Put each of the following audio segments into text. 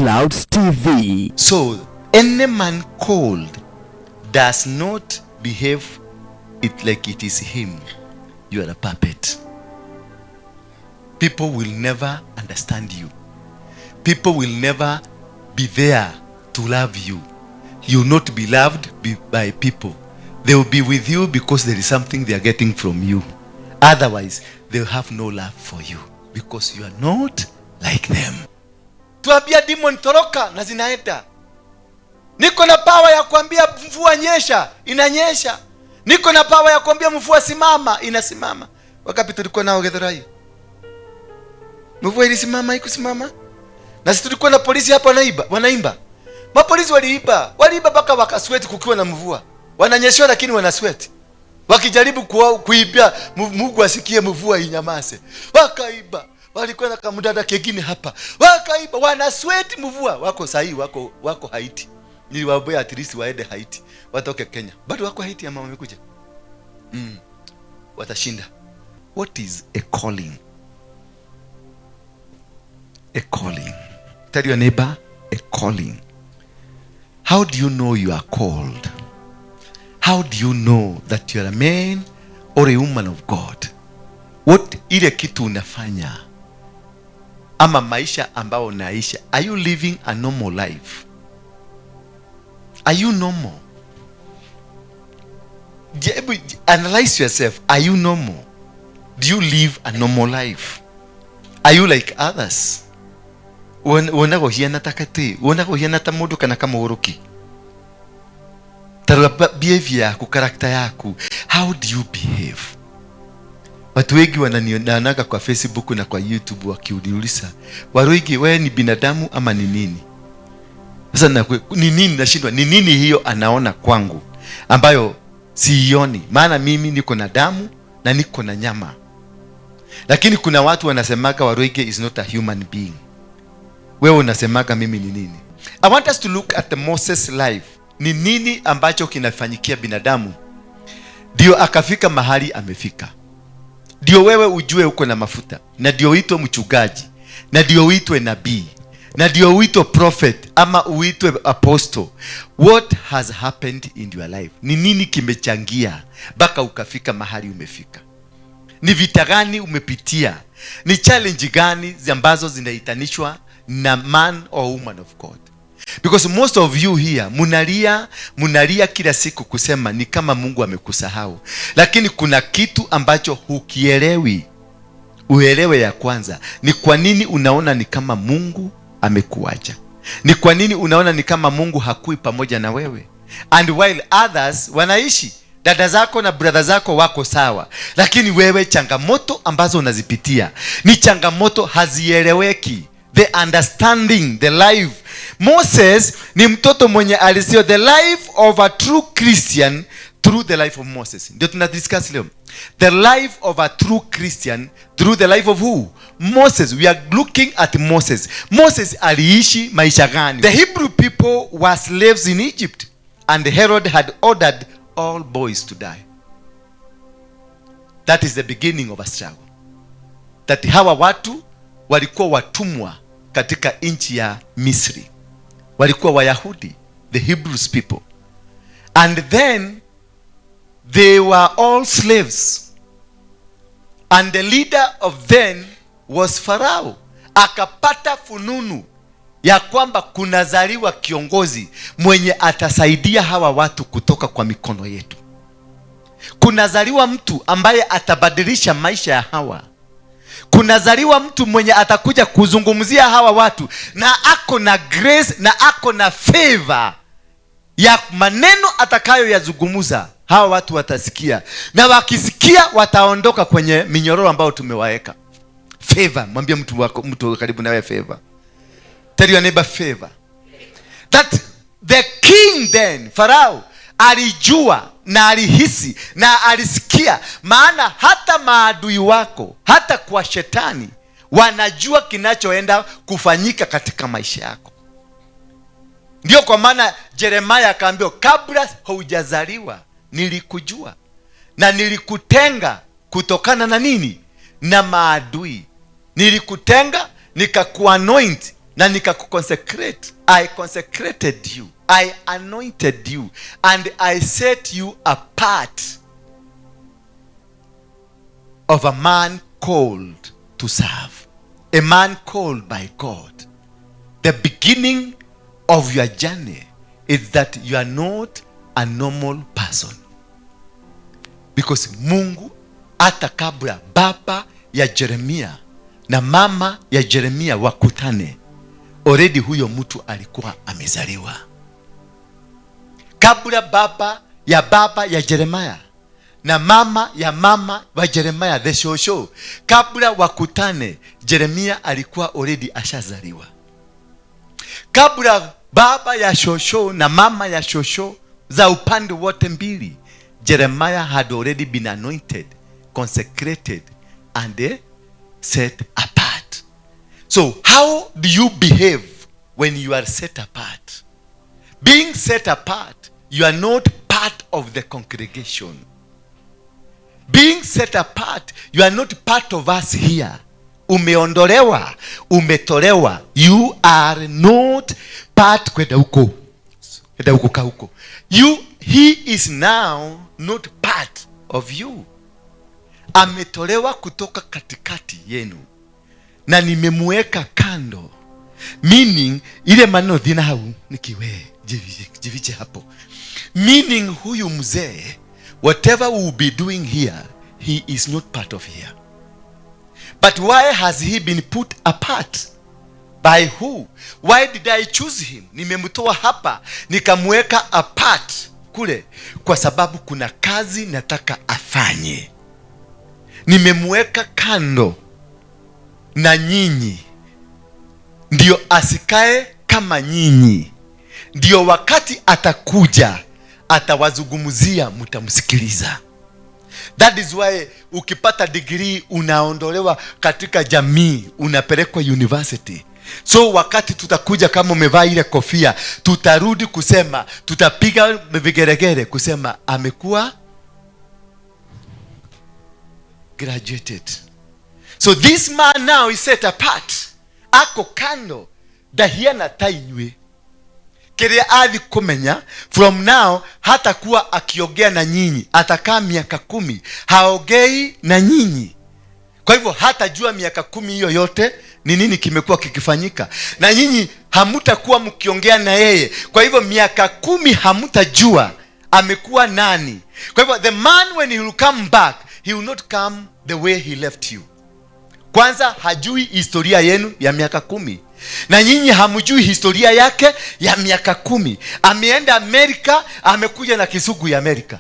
Clouds TV. So any man called does not behave it like it is him, you are a puppet. People will never understand you. People will never be there to love you. You will not be loved by people. They will be with you because there is something they are getting from you. Otherwise, they will have no love for you because you are not like them. Tuambia demon toroka na zinaenda. Niko na power ya kuambia mvua nyesha, inanyesha. Niko na power ya kuambia mvua simama, inasimama. Wakati tulikuwa nao Githurai, mvua ilisimama, ikusimama. Na sisi tulikuwa na polisi hapa wanaimba. Mapolisi waliiba mpaka wakasweat kukiwa na mvua. Wananyeshwa lakini wanasweat. Wakijaribu kuibia Mungu asikie mvua inyamaze. Wakaiba. Walikuwa na kamdada kingine hapa. Wakaiba, wanasweat mvua. Wako sahi, wako Haiti. Niliwaambia at least waende Haiti. Watoke Kenya. Bado wako Haiti ama wamekuja? Watashinda. What is a calling? A calling. Tell your neighbor, a calling. How do you know you are called? How do you know that you are a man or a woman of God? What ile kitu unafanya ama maisha ambao unaisha, are you living a normal life? Are you normal? Analyze yourself. Are you normal? Do you live a normal life? Are you like others? Unago hiana takati, unago hiana tamudu kana kama uruki. Tarua behavior yako, character yako. How do you behave? Watu wengi wananiona kwa Facebook na kwa YouTube wakiuliza, "Waruigi, wewe ni binadamu ama ni nini?" Sasa ni nini nashindwa? Ni nini hiyo anaona kwangu ambayo siioni? Maana mimi niko na damu na niko na nyama. Lakini kuna watu wanasemaga Waruigi is not a human being. Wewe unasemaga mimi ni nini? I want us to look at the Moses life. Ni nini ambacho kinafanyikia binadamu ndio akafika mahali amefika? Ndio wewe ujue uko na mafuta, na ndio uitwe mchungaji, na ndio uitwe nabii, na ndio uitwe prophet ama uitwe apostle. What has happened in your life? Ni nini kimechangia mpaka ukafika mahali umefika? Ni vita gani umepitia? Ni challenge gani ambazo zinahitanishwa na man or woman of God? Because most of you here munalia kila siku kusema ni kama Mungu amekusahau. Lakini kuna kitu ambacho hukielewi. Uelewe ya kwanza, ni kwa nini unaona ni kama Mungu amekuacha? Ni kwa nini unaona ni kama Mungu hakui pamoja na wewe? And while others wanaishi, dada zako na brother zako wako sawa, lakini wewe changamoto ambazo unazipitia ni changamoto hazieleweki. The understanding, the life. Moses ni mtoto mwenye alisio the life of a true Christian through the life of Moses. Ndio tunadiscuss leo. The life of a true Christian through the life of who? Moses. We are looking at Moses. Moses aliishi maisha gani? The Hebrew people were slaves in Egypt, and Herod had ordered all boys to die. That is the beginning of a struggle. That hawa watu walikuwa watumwa katika nchi ya Misri. Walikuwa Wayahudi, the Hebrews people. And then they were all slaves. And the leader of them was Pharaoh. Akapata fununu ya kwamba kunazaliwa kiongozi mwenye atasaidia hawa watu kutoka kwa mikono yetu. Kunazaliwa mtu ambaye atabadilisha maisha ya hawa. Kunazaliwa mtu mwenye atakuja kuzungumzia hawa watu na ako na grace na ako na favor ya maneno atakayo yazungumuza. Hawa watu watasikia, na wakisikia wataondoka kwenye minyororo ambao tumewaeka. Favor, mwambie mtu karibu nawe favor. Tell your neighbor favor. That the king then, Pharaoh, alijua na alihisi na alisikia, maana hata maadui wako, hata kwa shetani, wanajua kinachoenda kufanyika katika maisha yako. Ndio kwa maana Yeremia akaambiwa, kabla hujazaliwa nilikujua na nilikutenga kutokana na nini? Na maadui. Nilikutenga, nikakuanoint na nikakukonsecrate. I consecrated you, I anointed you, and I set you apart of a man called to serve, a man called by God. The beginning of your journey is that you are not a normal person, because Mungu hata kabla baba ya Jeremia na mama ya Jeremia wakutane, already huyo mtu alikuwa amezaliwa. Kabla baba ya Jeremia na mama wa Jeremia, the shosho, kabla wakutane, Jeremia alikuwa already ashazaliwa. Kabla baba ya shosho na mama ya shosho za upande wote mbili, Jeremiah had already been anointed, consecrated, and set apart. So how do you behave when you are set apart? Being set apart, you are not part of the congregation. Being set apart, you are not part of us here. Umeondolewa, umetolewa. You are not part kwenda huko. He is now not part of you. Ametolewa kutoka katikati yenu na nimemweka kando. Meaning ile maneno dhina hau nikiwe jiviche hapo. Meaning huyu mzee, whatever we will be doing here, he is not part of here. But why has he been put apart? By who? Why did I choose him? Nimemtoa hapa nikamweka apart kule kwa sababu kuna kazi nataka afanye. Nimemweka kando na nyinyi ndio asikae kama nyinyi, ndio wakati atakuja atawazungumzia mtamsikiliza. That is why ukipata degree unaondolewa katika jamii, unapelekwa university. So wakati tutakuja kama umevaa ile kofia, tutarudi kusema, tutapiga vigeregere kusema amekuwa graduated. So this man now is set apart. Ako kando dahiana tainywe. Kile adhi kumenya, from now hata kuwa akiongea na nyinyi, atakaa miaka 10 haogei na nyinyi. Kwa hivyo hata jua miaka 10 hiyo yote ni nini kimekuwa kikifanyika, na nyinyi hamutakuwa mkiongea na yeye. Kwa hivyo miaka 10 hamutajua amekuwa nani. Kwa hivyo the man when he will come back, he will not come the way he left you. Kwanza hajui historia yenu ya miaka 10, na nyinyi hamjui historia yake ya miaka 10. Ameenda Amerika, amekuja na kisugu ya Amerika.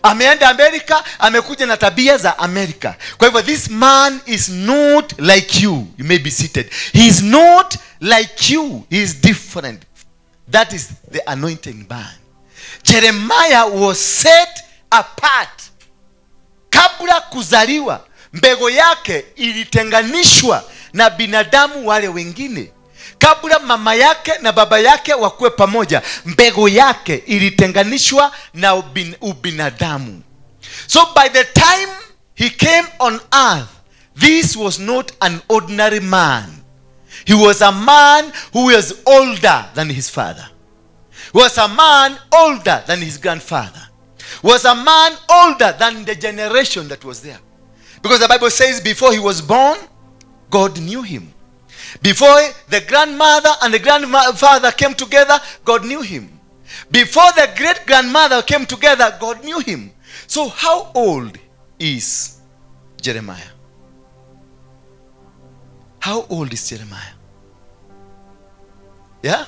Ameenda Amerika, amekuja na tabia za Amerika. Kwa hivyo this man is not like you. You may be seated. He is not like you. He is different. That is the anointing man. Jeremiah was set apart. Kabla kuzaliwa, mbego yake ilitenganishwa na binadamu wale wengine. Kabla mama yake na baba yake wakuwe pamoja, mbego yake ilitenganishwa na ubinadamu. So by the time he came on earth, this was not an ordinary man. He was a man who was older than his father. He was a man older than his grandfather. He was a man older than the generation that was there. Because the Bible says before he was born, God knew him. Before the grandmother and the grandfather came together, God knew him. Before the great-grandmother came together, God knew him. So how old is Jeremiah? How old is Jeremiah? Yeah?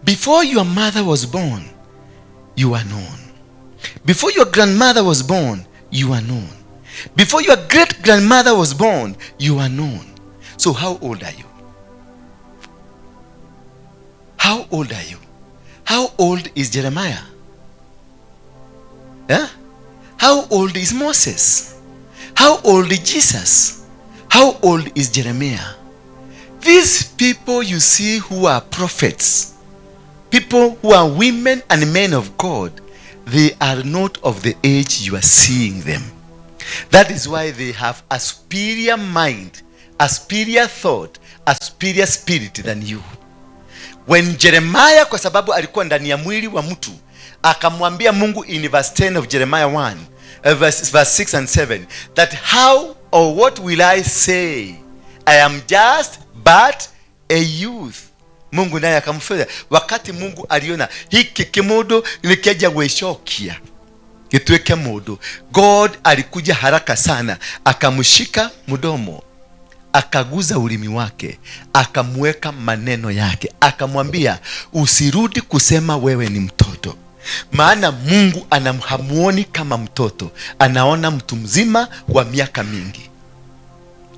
Before your mother was born, you are known. Before your grandmother was born, you are known. Before your great-grandmother was born, you are known. So how old are you? How old are you? How old is Jeremiah? Yeah? How old is Moses? How old is Jesus? How old is Jeremiah? These people you see who are prophets, people who are women and men of God, they are not of the age you are seeing them. That is why they have a superior mind, a superior thought, a superior spirit than you. When Jeremiah, kwa sababu alikuwa ndani ya mwili wa mtu, akamwambia Mungu in verse 10 of Jeremiah 1, verse 6 and 7, that how or what will I say? I am just but a youth. Mungu naye akamfanya. Wakati Mungu aliona hiki kimudu nikija gweshokia kitweke mudu, God alikuja haraka sana, akamshika mdomo, akaguza ulimi wake, akamweka maneno yake, akamwambia usirudi kusema wewe ni mtoto. Maana Mungu hamuoni kama mtoto, anaona mtu mzima wa miaka mingi.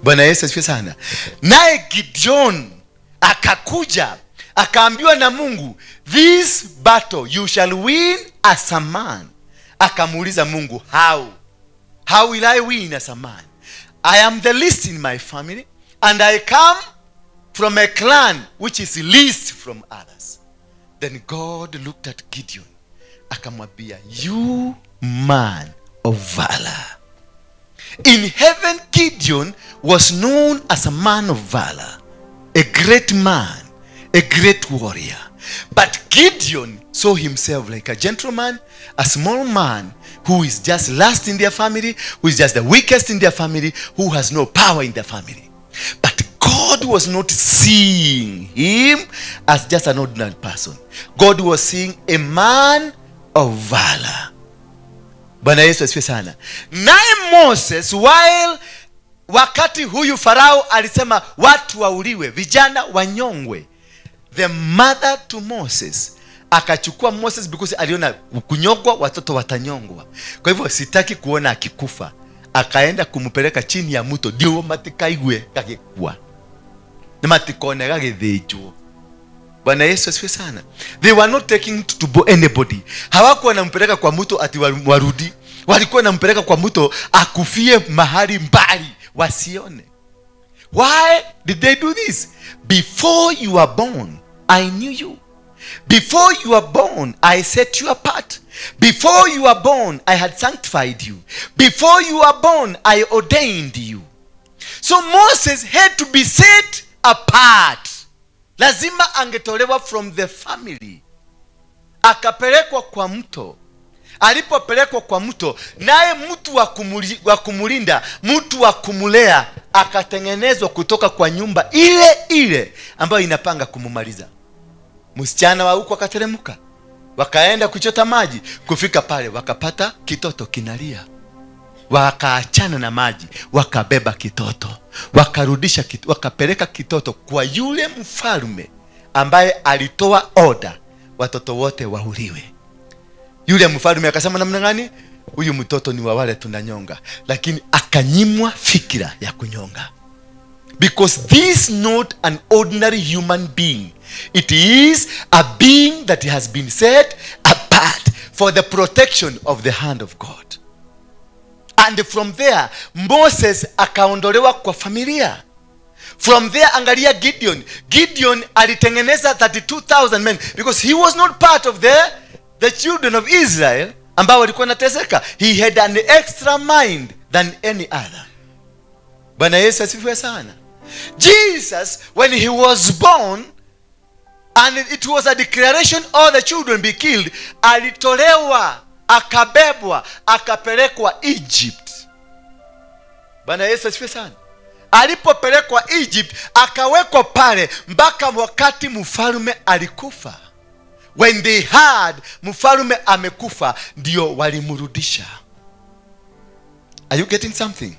Bwana Yesu asifiwe sana. Naye Gideon akakuja, akaambiwa na Mungu, this battle you shall win as a man. Akamuuliza Mungu, how will I win as a man? I am the least in my family, and I come from a clan which is least from others. Then God looked at Gideon, akamwambia, you man of valor. In heaven, Gideon was known as a man of valor, a great man, a great warrior. But Gideon saw himself like a gentleman, a small man who is just last in their family, who is just the weakest in their family, who has no power in their family. But God was not seeing him as just an ordinary person. God was seeing a man of valor. Bwana Yesu asifiwe sana. Naye Moses, wakati huyu Farao alisema watu wauliwe, vijana wanyongwe, the mother to Moses akachukua Moses because aliona kunyongwa watoto watanyongwa. Kwa hivyo sitaki kuona akikufa. Akaenda kumpeleka chini ya mto ndio matikaigwe kakikuwa. Na matikone gagithijwo. Bwana Yesu asifiwe sana. They were not taking to anybody. Hawakuwa wanampeleka kwa mto ati warudi. Walikuwa wanampeleka kwa mto akufie mahali mbali wasione. Why did they do this? Before you were born, I knew you. Before you were born, I set you apart. Before you were born, I had sanctified you. Before you were born, I ordained you. So Moses had to be set apart. Lazima angetolewa from the family. Akapelekwa kwa mto. Alipopelekwa kwa mto, naye mtu wa kumulinda, mtu wa kumulea, akatengenezwa kutoka kwa nyumba ile ile ambayo inapanga kumumaliza. Msichana wa huko akateremka, wakaenda kuchota maji. Kufika pale wakapata kitoto kinalia. Wakaachana na maji, wakabeba kitoto, wakarudisha wakapeleka kitoto kwa yule mfalme ambaye alitoa order watoto wote wauliwe. Yule mfalme akasema namna gani? Huyu mtoto ni wa wale tunanyonga, lakini akanyimwa fikira ya kunyonga. Because this is not an ordinary human being. It is a being that has been set apart for the protection of the hand of God. And from there, Moses akaondolewa kwa familia. From there, angalia Gideon. Gideon alitengeneza 32,000 men because he was not part of the children of Israel ambao walikuwa nateseka. He had an extra mind than any other. Bwana Yesu asifiwe sana. Jesus, when he was born, and it was a declaration all the children be killed, alitolewa, akabebwa, akapelekwa Egypt. Bwana Yesu asifiwe sana. Alipopelekwa Egypt, akawekwa pale mpaka wakati mfalme alikufa. When they heard mfalme amekufa, ndio walimrudisha. Are you getting something?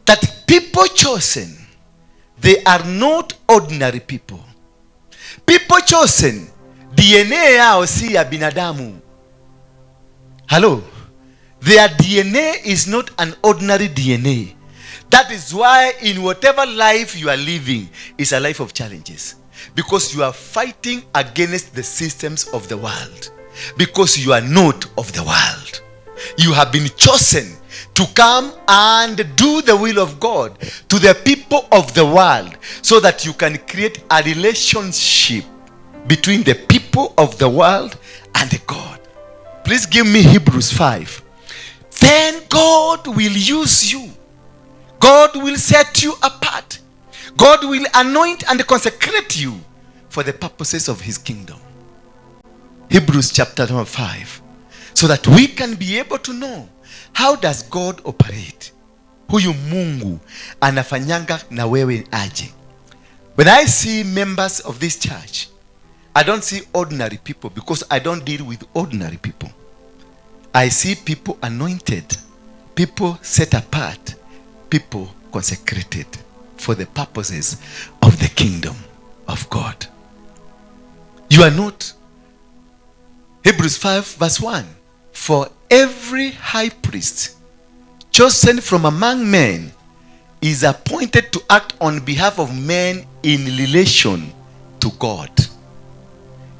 That people chosen, they are not ordinary people. People chosen, DNA yao si ya binadamu. Hello? Their DNA is not an ordinary DNA. That is why in whatever life you are living is a life of challenges. Because you are fighting against the systems of the world. Because you are not of the world. You have been chosen to come and do the will of God to the people of the world, so that you can create a relationship between the people of the world and God. Please give me Hebrews 5. Then God will use you. God will set you apart. God will anoint and consecrate you for the purposes of his kingdom. Hebrews chapter number 5. So that we can be able to know, how does God operate? Huyu Mungu anafanyanga na wewe aje? When I see members of this church, I don't see ordinary people, because I don't deal with ordinary people. I see people anointed, people set apart, people consecrated for the purposes of the kingdom of God. You are not. Hebrews 5 verse 1. For every high priest chosen from among men is appointed to act on behalf of men in relation to God.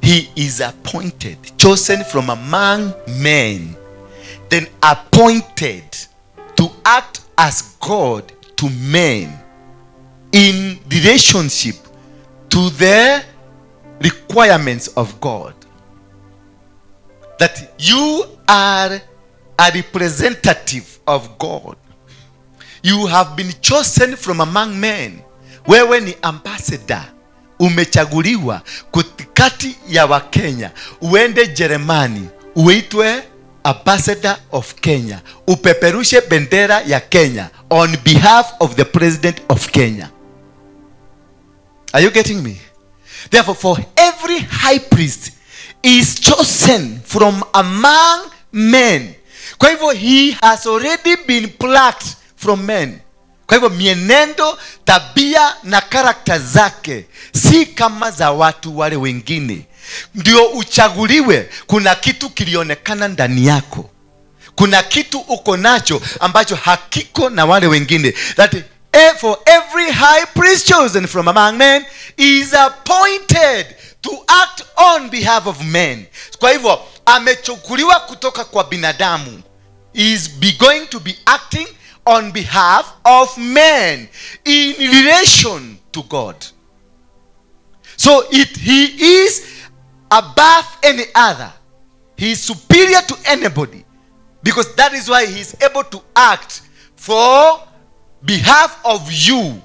He is appointed, chosen from among men, then appointed to act as God to men in relationship to the requirements of God. That you are a representative of God. You have been chosen from among men. Wewe ni ambassador. Umechaguliwa katikati ya Wakenya. Uende Jerumani, uitwe ambassador of Kenya. Upeperushe bendera ya Kenya on behalf of the president of Kenya. Are you getting me? Therefore, for every high priest is chosen from among men. Kwa hivyo, he has already been plucked from men. Kwa hivyo, mienendo, tabia na karakta zake si kama za watu wale wengine. Ndio uchaguliwe, kuna kitu kilionekana ndani yako. Kuna kitu uko nacho ambacho hakiko na wale wengine. That for every high priest chosen from among men is appointed to act on behalf of men. Kwa hivyo, amechukuliwa kutoka kwa binadamu. He is going to be acting on behalf of men in relation to God. So he is above any other. He is superior to anybody, because that is why he is able to act for behalf of you.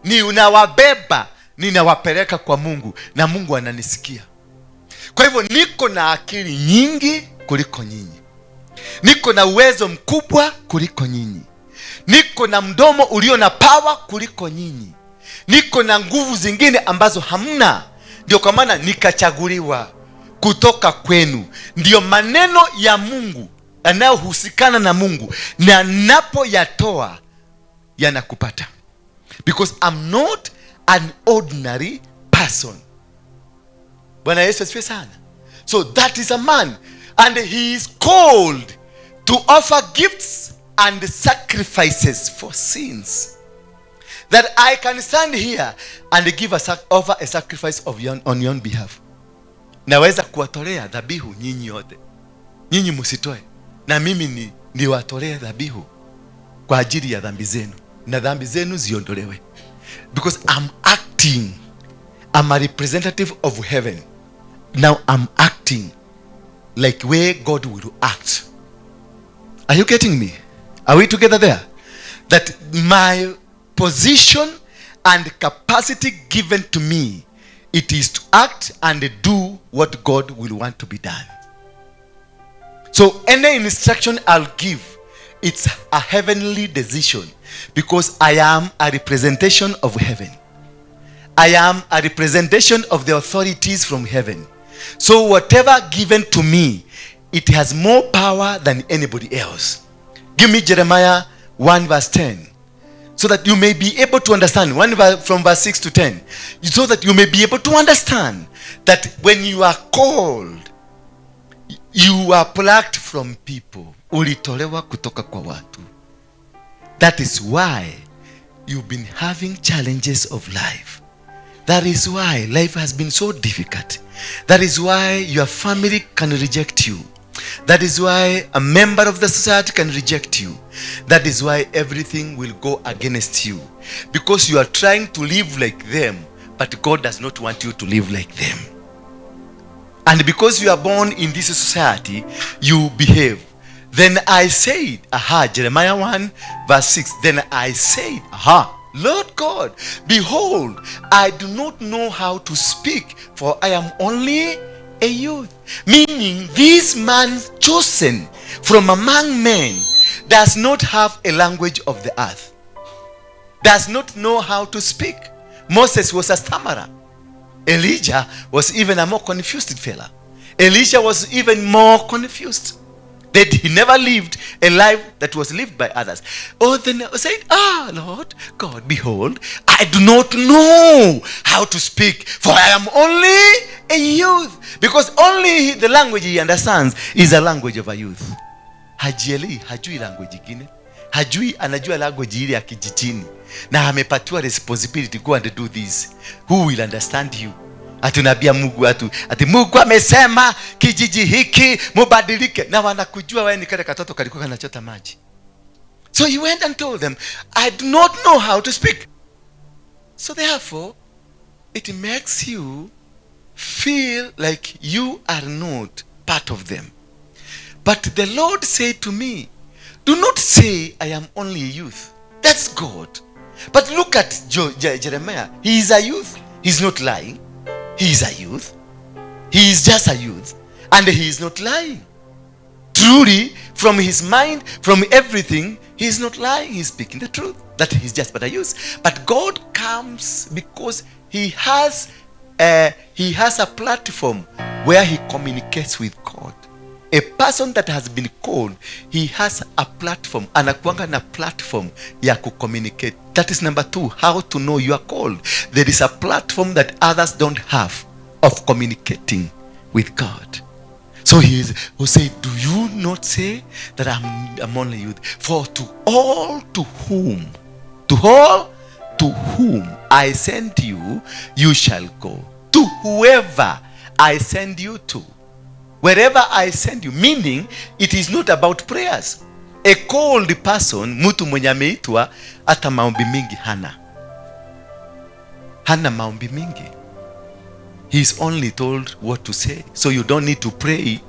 Ni unawabeba, ninawapeleka kwa Mungu, na Mungu ananisikia. Kwa hivyo, niko na akili nyingi kuliko nyinyi. Niko na uwezo mkubwa kuliko nyinyi. Niko na mdomo ulio na power kuliko nyinyi. Niko na nguvu zingine ambazo hamna. Ndio kwa maana nikachaguliwa kutoka kwenu. Ndio maneno ya Mungu yanayohusikana na Mungu, na napoyatoa yanakupata. Because I'm not an ordinary person. Bwana Yesu asifiwe sana. So that is a man, and he is called to offer gifts and sacrifices for sins. That I can stand here and give offer a sacrifice on your behalf. Naweza kuwatolea dhabihu nyinyi yote. Nyinyi msitoe, na mimi niwatolea dhabihu kwa ajili ya dhambi zenu, na dhambi zenu ziondolewe. Because I'm acting, I'm a representative of heaven. Now I'm acting like where God will act. Are you getting me? Are we together there? That my position and capacity given to me, it is to act and do what God will want to be done. So any instruction I'll give, it's a heavenly decision, because I am a representation of heaven. I am a representation of the authorities from heaven. So whatever given to me, it has more power than anybody else. Give me Jeremiah 1 verse 10. So that you may be able to understand. From verse 6 to 10. So that you may be able to understand that when you are called, you are plucked from people. Ulitolewa kutoka kwa watu. That is why you've been having challenges of life. That is why life has been so difficult. That is why your family can reject you. That is why a member of the society can reject you. That is why everything will go against you. Because you are trying to live like them, but God does not want you to live like them. And because you are born in this society, you behave. Then I said, Jeremiah 1 verse 6. Then I said, Lord God, behold, I do not know how to speak, for I am only a youth. Meaning, this man chosen from among men does not have a language of the earth, does not know how to speak. Moses was a stammerer. Elijah was even a more confused fella. Elisha was even more confused. That he never lived a life that was lived by others. Oh, then I said, Lord God, behold, I do not know how to speak, for I am only a youth. Because only the language he understands is a language of a youth. Hajui language ingine. Anajua language ile ya kijijini. Na amepatiwa responsibility, go and do this. Who will understand you? Atunabia Mungu ati Mungu amesema kijiji hiki mubadilike, na wanakujua wewe ni kale katoto kalikuwa kanachota maji. So he went and told them, I do not know how to speak. So therefore it makes you feel like you are not part of them. But the Lord said to me, do not say I am only a youth. That's God. But look at Jeremiah. He is a youth. He's not lying. He is a youth. He is just a youth. And he is not lying. Truly, from his mind, from everything, he is not lying. He is speaking the truth. That he is just but a youth. But God comes because he has a platform where he communicates with God. A person that has been called, he has a platform. Anakuanga na platform ya communicate. That is number 2, how to know you are called. There is a platform that others don't have of communicating with God. So he say, do you not say that I'm only youth? For to all to whom I send you, you shall go. To whoever I send you to. Wherever I send you, meaning it is not about prayers. A called person, mtu mwenye ameitwa, hata maombi mingi hana maombi mingi. He is only told what to say. So you don't need to pray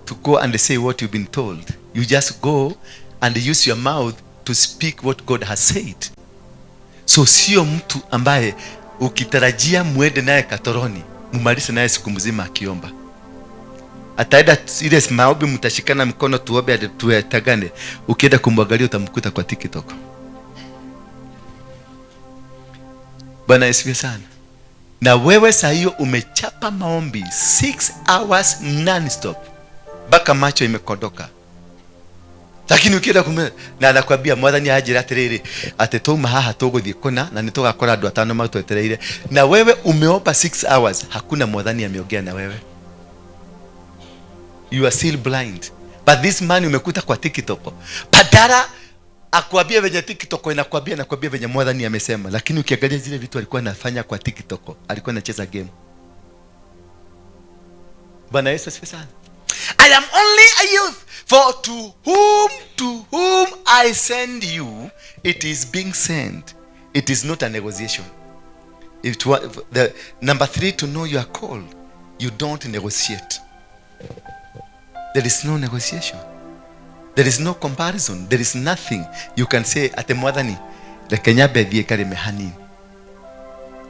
to go and say what you've been told. You just go and use your mouth to speak what God has said. So sio mtu ambaye ukitarajia muende naye katoroni, mumalize naye siku mzima akiomba. Ataenda ile maombi mtashikana mkono tuombe tuetagane, ukienda kumwangalia utamkuta kwa TikTok. Bwana Yesu sana. Na wewe saa hiyo umechapa maombi 6 hours non-stop mpaka macho imekondoka. Lakini ukienda na anakuambia mwathani ajira atiriri ati tuma haha tuguthie kuna na nitugakora andu atano matwetereire, na wewe umeomba 6 hours, hakuna mwathani ameongea na wewe. You are still blind. But this man umekuta kwa TikTok. Badala akwambie venye TikTok inakwambia venye mwathani amesema, lakini ukiangalia zile vitu alikuwa anafanya kwa TikTok, alikuwa anacheza game. Bwana Yesu asifiwe sana. I am only a youth, for to whom I send you, it is being sent. It is not a negotiation. The number 3, to know you are called, you don't negotiate. There is no negotiation. There is no comparison. There is nothing you can say ate mwathani rekenya bethie karime hanini.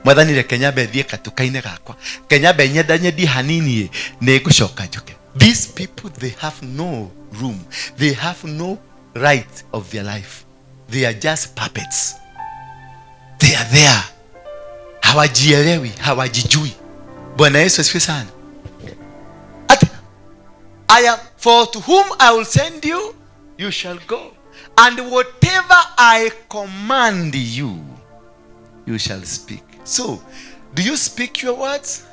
Mwathani rekenya bethie katukaine gakwa. Kenya benyedanye di hanini ne gucoka njuke. These people, they have no room. They have no right of their life. They are just puppets. They are there. Hawajielewi, hawajijui. Bwana Yesu asifiwe sana. I am, for to whom I will send you, you shall go. And whatever I command you, you shall speak. So, do you speak your words?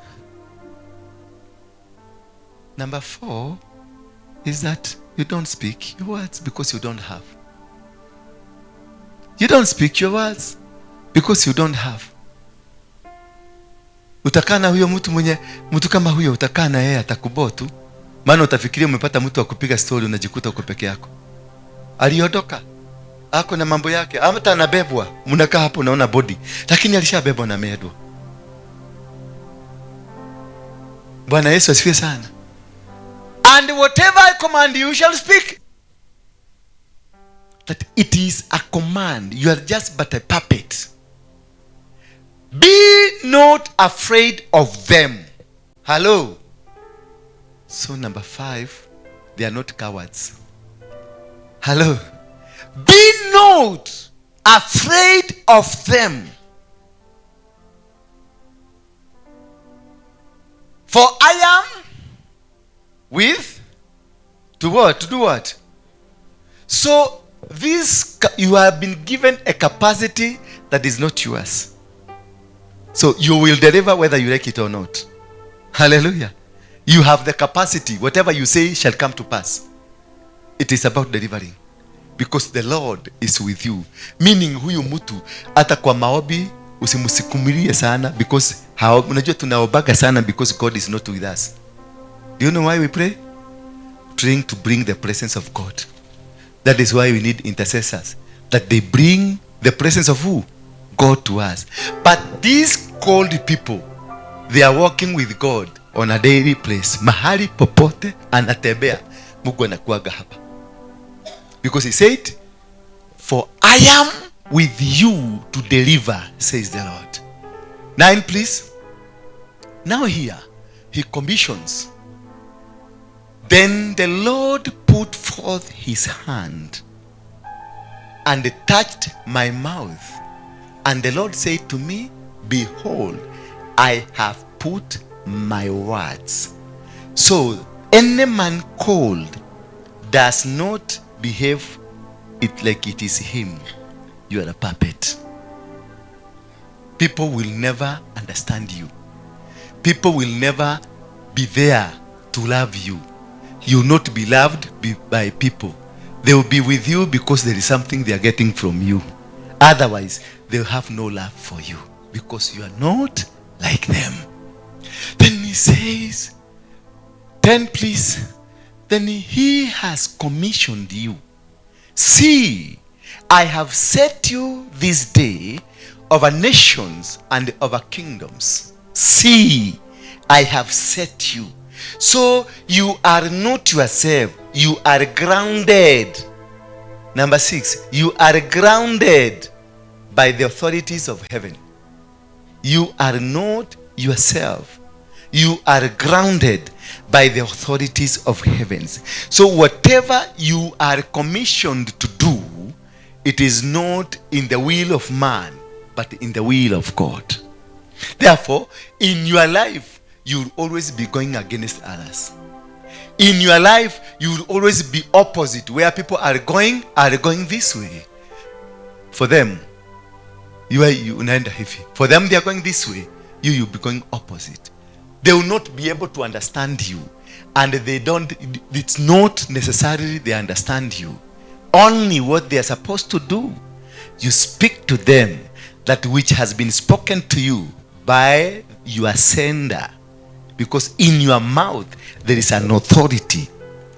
Number 4 is that you don't speak your words because you don't have. You don't speak your words because you don't have. Utakaa na huyo mtu kama huyo, utakaa na yeye atakubotu. Maana utafikiria umepata mtu wa kupiga story, unajikuta uko peke yako. Aliondoka, ako na mambo yake, hata anabebwa, mnakaa hapo unaona body, lakini alishabebwa na medwa. Bwana Yesu asifiwe sana. And whatever I command you shall speak. that it is a command. You are just but a puppet. Be not afraid of them. Hello. So number 5, they are not cowards. Hello. Be not afraid of them. For I am with to what? To do what? So this, you have been given a capacity that is not yours. So you will deliver whether you like it or not. Hallelujah. You have the capacity. Whatever you say shall come to pass. It is about delivering. Because the Lord is with you. Meaning huyu mtu hata kwa maombi usimusikumilie sana, because unajua tunaobaga sana because God is not with us. Do you know why we pray? Trying to bring the presence of God. That is why we need intercessors, that they bring the presence of who? God to us. But these called people, they are walking with God on a daily place. Mahali popote anatembea, Mungu anakuaga hapa. Because he said, for I am with you to deliver, says the Lord. 9, please. Now here, he commissions. Then the Lord put forth his hand and touched my mouth. And the Lord said to me, behold, I have put my words. So any man called does not behave it like it is him. You are a puppet. People will never understand you. People will never be there to love you. You will not be loved by people. They will be with you because there is something they are getting from you. Otherwise, they will have no love for you because you are not like them. Then he says, 10 please. Then he has commissioned you. See, I have set you this day over nations and over kingdoms. See, I have set you. So you are not yourself. You are grounded. Number 6, you are grounded by the authorities of heaven. You are not yourself. You are grounded by the authorities of heavens. So whatever you are commissioned to do, it is not in the will of man, but in the will of God. Therefore, in your life, you will always be going against others. In your life, you will always be opposite. Where people are going this way. For them, unaenda hivi. For them, they are going this way. You'll be going opposite. They will not be able to understand you. And it's not necessarily they understand you. Only what they are supposed to do. You speak to them that which has been spoken to you by your sender. Because in your mouth, there is an authority,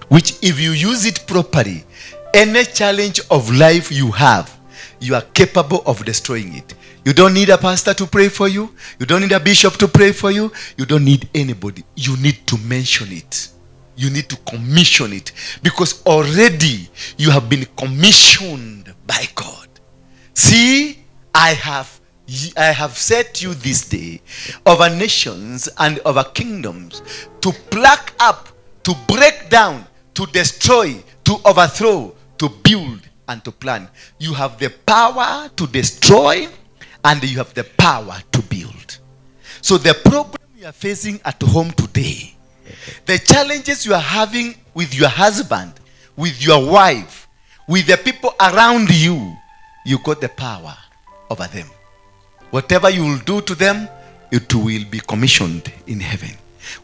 which if you use it properly, any challenge of life you have, you are capable of destroying it. You don't need a pastor to pray for you. You don't need a bishop to pray for you. You don't need anybody. You need to mention it. You need to commission it. Because already you have been commissioned by God. See, I have set you this day over nations and over kingdoms to pluck up, to break down, to destroy, to overthrow, to build, and to plan. You have the power to destroy and you have the power to build. So the problem you are facing at home today, the challenges you are having with your husband, with your wife, with the people around you, you got the power over them. Whatever you will do to them, it will be commissioned in heaven.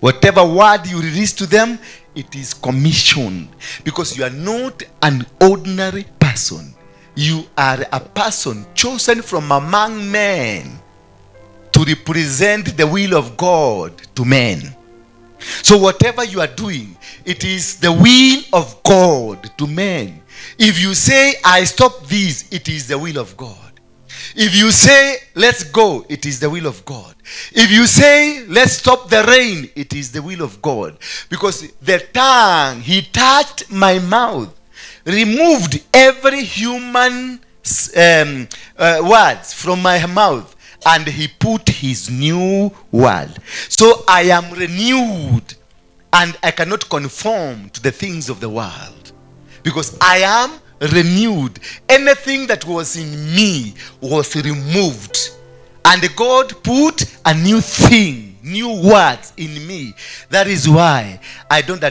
Whatever word you release to them, it is commissioned. Because you are not an ordinary person. You are a person chosen from among men to represent the will of God to men. So whatever you are doing, it is the will of God to men. If you say, I stop this, it is the will of God. If you say, let's go, it is the will of God. If you say, let's stop the rain, it is the will of God. Because the tongue, he touched my mouth. removed every human words from my mouth, and he put his new word. So I am renewed, and I cannot conform to the things of the world, because I am renewed. Anything that was in me was removed, and God put a new thing, new words in me. That is why I don't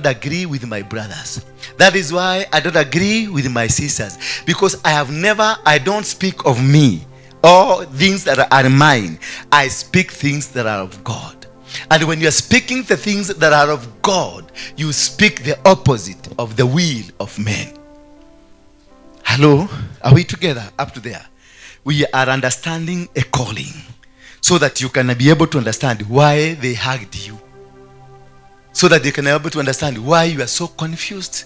agree with my brothers. That is why I don't agree with my sisters, because I don't speak of me or things that are mine. I speak things that are of God. And when you are speaking the things that are of God, you speak the opposite of the will of men. Hello? Are we together up to there? We are understanding a calling, so that you can be able to understand why they hugged you, so that they can be able to understand why you are so confused,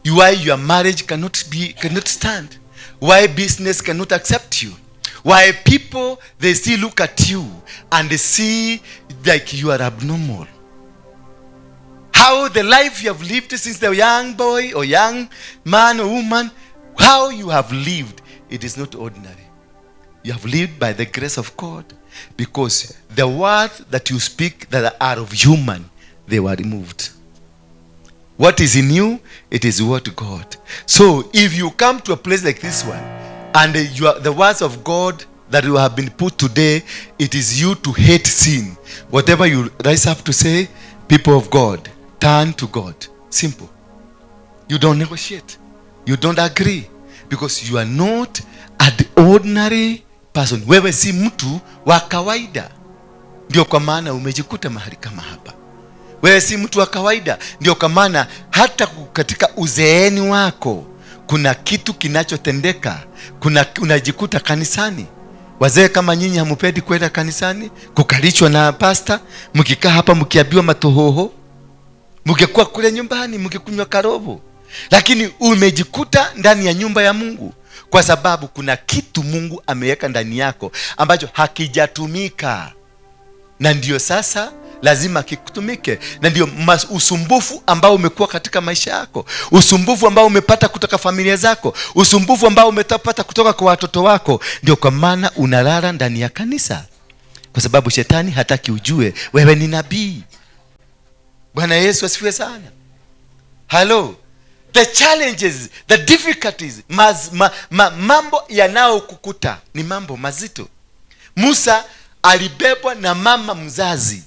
why your marriage cannot stand, why business cannot accept you, why people, they still look at you and they see like you are abnormal. How the life you have lived since the young boy or young man or woman, how you have lived, it is not ordinary. You have lived by the grace of God, because the words that you speak that are of human, they were removed. What is in you, it is what God. So if you come to a place like this one, and the words of God that you have been put today, it is you to hate sin. Whatever you rise up to say, people of God, turn to God. Simple. You don't negotiate. You don't agree, because you are not an ordinary person. Wewe si mtu wa kawaida. Ndio kwa maana umejikuta mahali kama hapa. Wewe si mtu wa kawaida. Ndio kwa maana hata katika uzeeni wako kuna kitu kinachotendeka. Unajikuta kanisani. Wazee kama nyinyi hamupendi kwenda kanisani, kukalichwa na pasta, mkikaa hapa mkiambiwa matohoho, mngekuwa kule nyumbani mkikunywa karobo. Lakini umejikuta ndani ya nyumba ya Mungu, kwa sababu kuna kitu Mungu ameweka ndani yako ambacho hakijatumika, na ndio sasa lazima kikutumike. Na ndio usumbufu ambao umekuwa katika maisha yako, usumbufu ambao umepata kutoka familia zako, usumbufu ambao umepata kutoka kwa watoto wako, ndio kwa maana unalala ndani ya kanisa, kwa sababu shetani hataki ujue wewe ni nabii. Bwana Yesu asifiwe sana. Hello. The challenges, the difficulties, mambo yanayokukuta ni mambo mazito. Musa alibebwa na mama mzazi.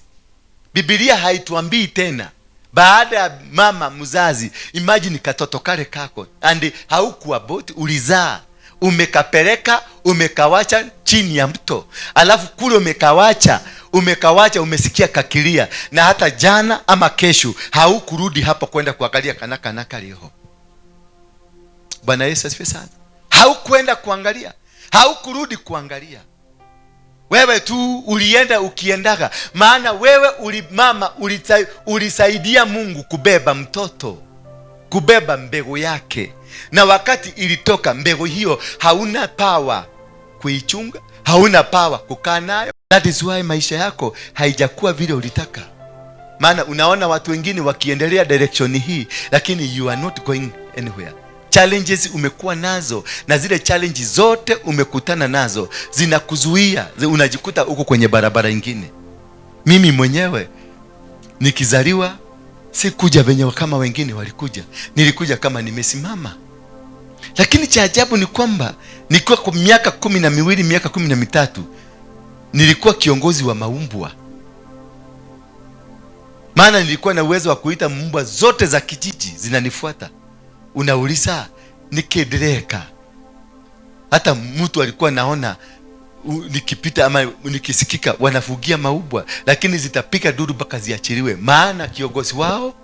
Biblia haituambii tena baada ya mama mzazi. Imagine katoto kale kako, and haukuwa boti, ulizaa, umekapeleka, umekawacha chini ya mto, alafu kule umekawacha umesikia kakilia, na hata jana ama kesho haukurudi hapo kwenda kuangalia kanaka leo. Bwana Yesu asifiwe sana. Haukwenda kuangalia, haukurudi kuangalia. Wewe tu ulienda ukiendaga, maana wewe ulisaidia Mungu kubeba mtoto, kubeba mbegu yake, na wakati ilitoka mbegu hiyo hauna power kuichunga, hauna power kukaa nayo. That is why maisha yako haijakuwa vile ulitaka. Maana unaona watu wengine wakiendelea direction hii, lakini you are not going anywhere. Challenges umekuwa nazo, na zile challenges zote umekutana nazo zinakuzuia, unajikuta uko kwenye barabara nyingine. Mimi mwenyewe nikizaliwa sikuja venye kama wengine walikuja, nilikuja kama nimesimama. Lakini cha ajabu ni kwamba nilikuwa kwa miaka 12, miaka 13 nilikuwa kiongozi wa maumbwa. Maana nilikuwa na uwezo wa kuita mbwa zote za kijiji zinanifuata. Unauliza nikiendeleka. Hata mtu alikuwa naona nikipita ama nikisikika wanafugia maumbwa, lakini zitapika duru mpaka ziachiliwe, maana kiongozi wao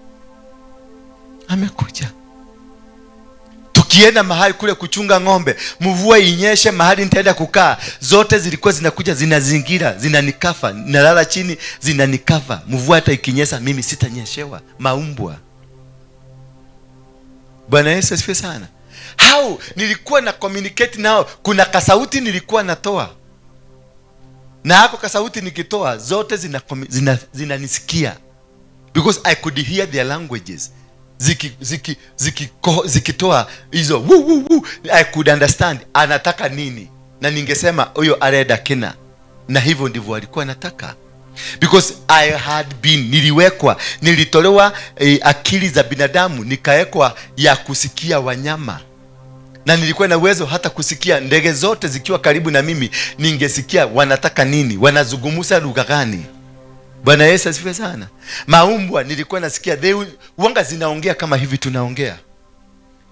amekuja. Tukienda mahali kule kuchunga ng'ombe, mvua inyeshe mahali nitaenda kukaa, zote zilikuwa zinakuja zinazingira, zinanikafa, nalala chini zinanikafa. Mvua hata ikinyesha mimi sitanyeshewa, maumbwa. Bwana Yesu asifiwe sana. How nilikuwa na communicate nao, kuna kasauti nilikuwa natoa, na hako kasauti nikitoa zote zinanisikia, because I could hear their languages. zikitoa hizo woo woo woo, I could understand anataka nini, na ningesema huyo areda kina, na hivyo ndivyo alikuwa anataka, because I had been, nilitolewa akili za binadamu nikawekwa ya kusikia wanyama, na nilikuwa na uwezo hata kusikia ndege zote zikiwa karibu na mimi, ningesikia wanataka nini, wanazungumza lugha gani. Bwana Yesu asifiwe sana. Maumbwa nilikuwa nasikia wanga zinaongea kama hivi tunaongea.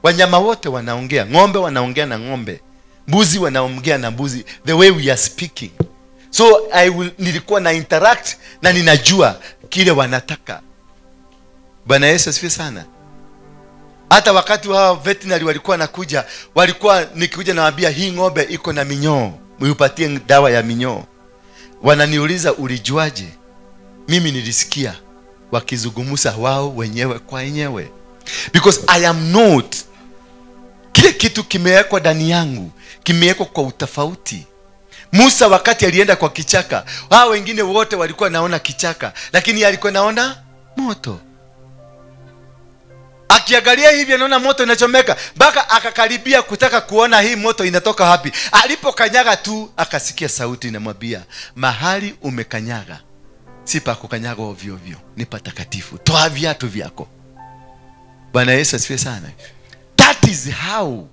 Wanyama wote wanaongea, ng'ombe wanaongea na ng'ombe, mbuzi wanaongea na mbuzi, the way we are speaking. So nilikuwa na interact na ninajua kile wanataka. Bwana Yesu asifiwe sana. Hata wakati wao veterinary walikuwa nakuja, walikuwa nikikuja nawaambia hii ng'ombe iko na minyoo, muipatie dawa ya minyoo. Wananiuliza ulijuaje? Mimi nilisikia wakizungumza wao wenyewe kwa wenyewe, because I am not, kile kitu kimewekwa ndani yangu, kimewekwa kwa utofauti. Musa wakati alienda kwa kichaka, hao wengine wote walikuwa naona kichaka, lakini alikuwa naona moto. Akiangalia hivi anaona moto inachomeka, mpaka akakaribia kutaka kuona hii moto inatoka wapi. Alipokanyaga tu akasikia sauti inamwambia, mahali umekanyaga si pa kukanyaga ovyo ovyo, ni patakatifu, toa viatu vyako. Bwana Yesu asifiwe sana. That is how,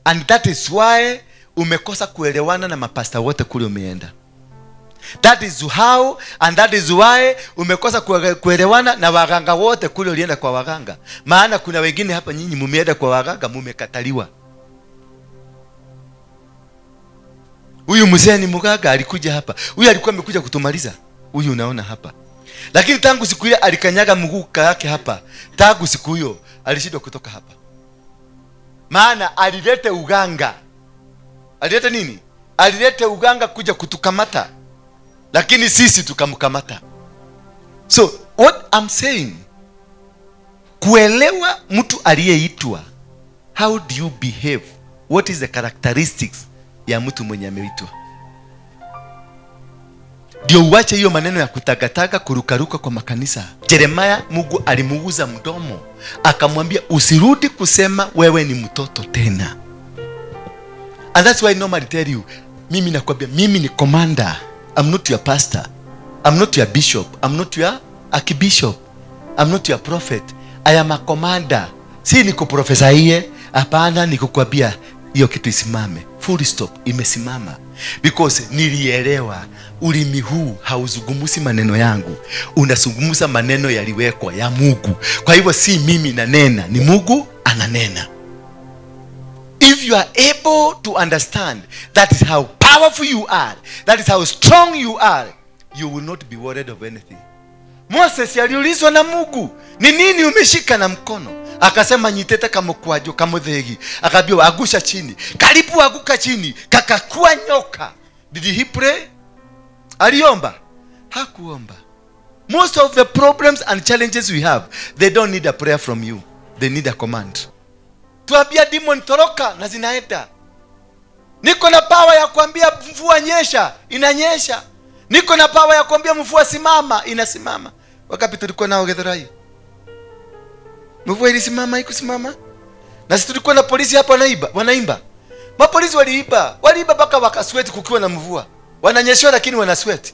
and that is why umekosa kuelewana na mapasta wote kule umeenda. That is how, and that is why umekosa kuelewana na waganga wote kule ulienda kwa waganga. Maana kuna wengine hapa nyinyi mumeenda kwa waganga mumekataliwa. Huyu mzee ni mganga, alikuja hapa. Huyu alikuwa amekuja kutumaliza. Huyu unaona hapa. Lakini tangu siku ile alikanyaga mguu yake hapa, tangu siku hiyo alishindwa kutoka hapa. Maana alilete uganga. Alilete nini? Alilete uganga kuja kutukamata, lakini sisi tukamkamata. So what I'm saying, kuelewa mtu aliyeitwa, how do you behave, what is the characteristics ya mtu mwenye ameitwa, ndio uache hiyo maneno ya kutagataga, kurukaruka kwa makanisa. Jeremiah, Mungu alimuuza mdomo, akamwambia usirudi kusema wewe ni mtoto tena. And that's why I normally tell you, mimi nakwambia, mimi ni commander. I'm not your pastor, I'm not your bishop, I'm not your archbishop, I'm not your prophet. I am a commander. Si niko profesa hiye, hapana, nikukwambia hiyo kitu isimame, full stop, imesimama. Because nilielewa ulimi huu hauzungumzi maneno yangu, unazungumza maneno yaliwekwa ya Mungu. Kwa hivyo si mimi nanena, ni Mungu ananena. If you are able to understand that is how powerful you are, that is how strong you are, you will not be worried of anything. Moses aliulizwa na Mungu, ni nini umeshika na mkono? Akasema nyitete kama kwajo kama dhegi. Akaambiwa agusha chini. Karibu aguka chini, kakakuwa nyoka. Did he pray? Aliomba? Hakuomba. Most of the problems and challenges we have, they don't need a prayer from you. They need a command. Tuambia demon toroka na zinaenda. Niko na power ya kuambia mvua nyesha, inanyesha. Niko na power ya kuambia mvua simama, inasimama. Wakati tulikuwa nao Githurai, mvua ilisimama, ikusimama. Na sisi tulikuwa na polisi hapa wanaimba. Mapolisi waliiba mpaka wakasweat kukiwa na mvua. Wananyeshwa lakini wanasweat.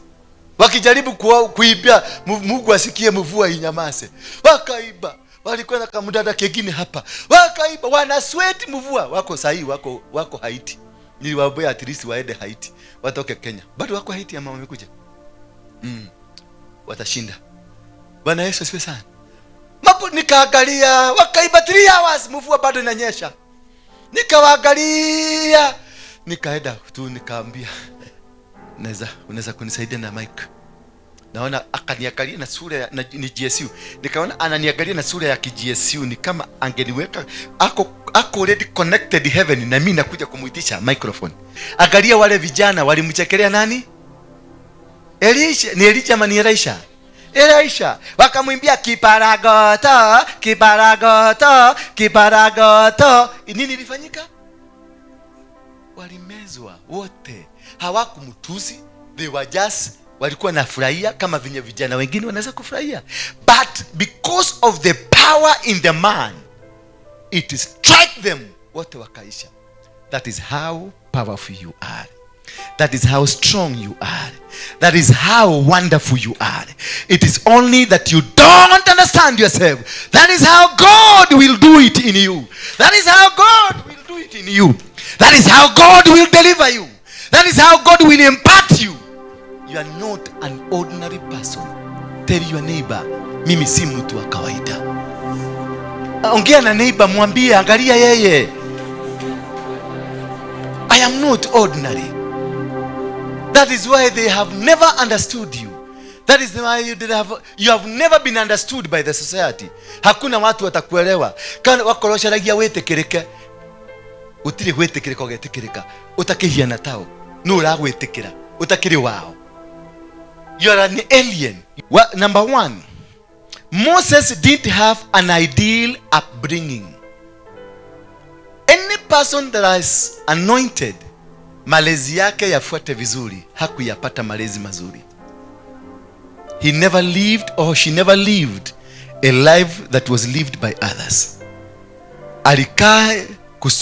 Wakijaribu kuibia Mungu asikie mvua inyamase. Wakaiba. Walikuwa na kamudada kengine hapa. Wakaiba, wanasweat mvua. Wako sahi, wako Haiti. Niliwaambia at least waende Haiti, watoke Kenya. Bado wako Haiti ama wamekuja? Watashinda. Bwana Yesu asifiwe sana. Nikaangalia, wakaiba 3 hours, mvua bado inanyesha. Nikawaangalia, nikaenda tu nikaambia, unaweza kunisaidia na mic? Naona akaniangalia na sura ni GSU. Nikaona ananiangalia na sura ya GSU, ni kama angeniweka ako already connected heaven, na mimi nakuja kumuitisha microphone. Angalia wale vijana walimchekelea nani? Elisha, ni Elisha ama ni Elisha. Wakamwimbia kiparagoto, kiparagoto, kiparagoto. Nini ilifanyika? Walimezwa wote. Hawakumtusi, they were just, walikuwa nafurahia kama vile vijana wengine wanaweza kufurahia. But because of the power power in the man, it strike them wote wakaisha. That is how powerful you are. That is how strong you are. That is how wonderful you are. It is only that you don't understand yourself. That is how God will do it in you. That is how God will do it in you. That is how God will deliver you. That is how God will impart you. You are not an ordinary person. Tell your neighbor, mimi si mtu wa kawaida. Ongea na neighbor, mwambie, angalia yeye. I am not ordinary. That is why they have never understood you. That is why you have never been understood by the society. Hakuna watu watakuelewa. Kana wakorosharagia wetekereke. Utire wetekereka ugetekereka. Utakihiana tao. Nura wetekera. Utakiri wao. You are an alien. Number one, Moses didn't have an ideal upbringing. Any person that is anointed, malezi yake yafuate vizuri, hakuyapata malezi mazuri. He never lived, or she never lived a life that was lived by others. Alikaa,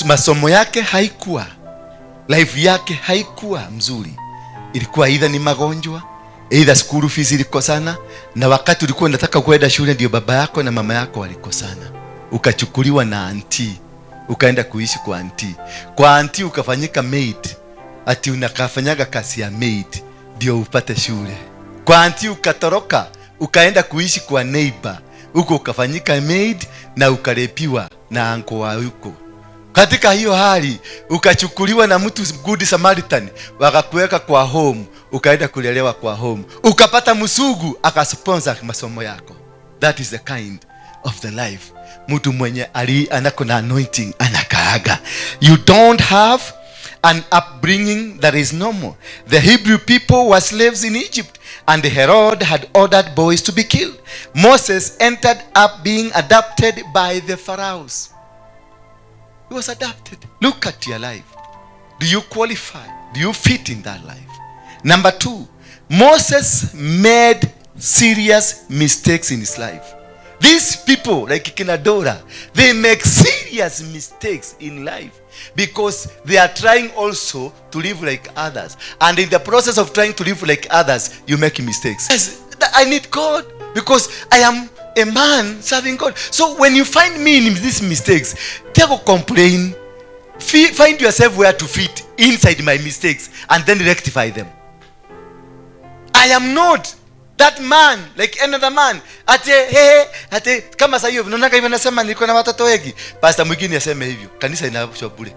masomo yake haikuwa, life yake haikuwa mzuri. Ilikuwa either ni magonjwa, either school fees ilikosana, na wakati ulikuwa unataka kwenda shule ndio baba yako na mama yako walikosana. Ukachukuliwa na auntie, ukaenda kuishi kwa auntie. Kwa auntie ukafanyika maid. Ati unakafanyaga kazi ya maid ndio upate shule. Kwa auntie ukatoroka, ukaenda kuishi kwa neighbor. Uko ukafanyika maid na ukarepiwa na anko wa huko. Katika hiyo hali ukachukuliwa na mtu good Samaritan, wakakuweka kwa home, ukaenda kulelewa kwa home. Ukapata msugu akasponsor masomo yako. That is the kind of the life mtu mwenye anako na anointing anakaaga. You don't have an upbringing that is normal. The Hebrew people were slaves in Egypt, and Herod had ordered boys to be killed. Moses ended up being adopted by the pharaohs. He was adopted. Look at your life. Do you qualify? Do you fit in that life? Number two, Moses made serious mistakes in his life. These people, like Kinadora, they make serious mistakes in life because they are trying also to live like others. And in the process of trying to live like others, you make mistakes. Yes, I need God because I am a man serving God. So when you find me in these mistakes, take a complain. Find yourself where to fit inside my mistakes and then rectify them. I am not that man like another man. Ate kama sasa hiyo unaona hivyo nasema niko na watoto wengi. Pastor mwingine aseme hivyo. Kanisa inaabusha bure.